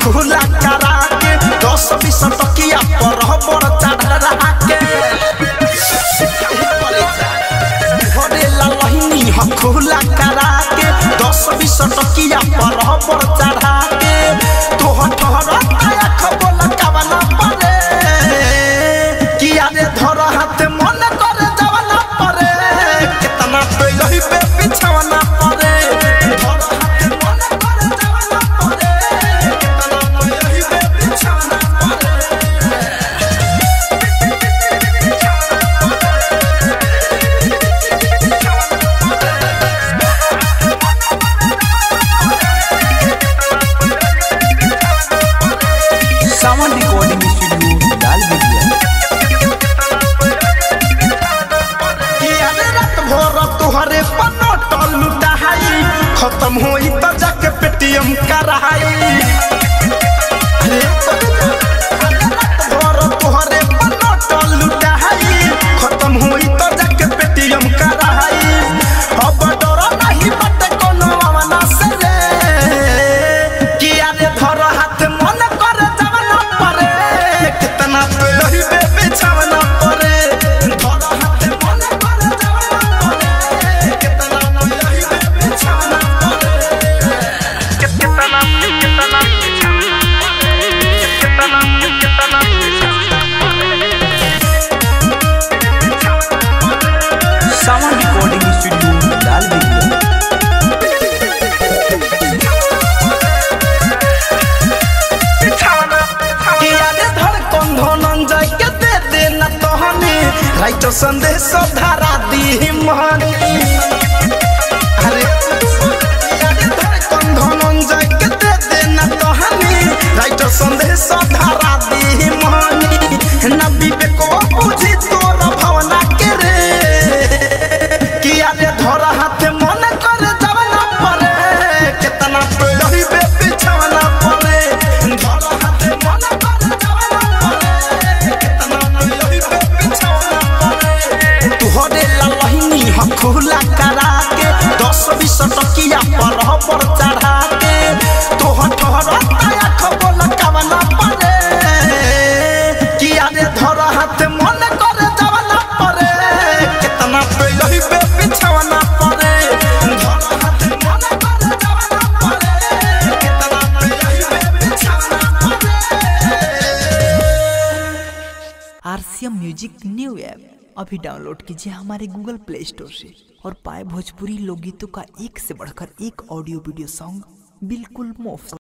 खुला करा के 10-20 टकिया पर बड़ चढ़ा के घरे ललहिनी हम खुला करा के 10-20 टकिया पर बड़ चढ़ा के तोहर ठहर आया खबोला कवना परे किया रे धर हाथ मन करे जवना परे कितना तो यही पे बिछवना परे खत्म होई त जाके पेटीएम कराई तोहरे बनटल लुटाई खत्म होई त जाके पेटीएम कराई अब डर नहीं बटे कोनो आवाना से रे किया रे धर हाथ मन करे जवना परे कितना तो यही बे बिछवना परे धर हाथ मन करे जवना परे कितना तो यही बे बिछवना राइटो संदेश धारा दी मानी अरे धनंजय के दे देना कहानी राइटो संदेश धारा दी मानी न विवेक बुझी तोर भावना के रे किया रे धर हाथ मन करे जवना परे कितना तो यही बे बिछवना परे धर हाथ मन करे जवना परे कितना तो यही बे बिछवना तोहरे ललहिनी हम खुला करा के 10-20 टकिया पर बड़ चढ़ा के तोहर ठहर आया खबोला कवना परे किया रे धर हाथ मन करे जवना परे कितना तो यही बे बिछवना परे धर हाथ मन करे जवना परे कितना तो यही बे बिछवना परे। आरसीएम म्यूजिक न्यू ऐप अभी डाउनलोड कीजिए हमारे गूगल प्ले स्टोर से और पाए भोजपुरी लोकगीतों का एक से बढ़कर एक ऑडियो वीडियो सॉन्ग बिल्कुल मुफ्त।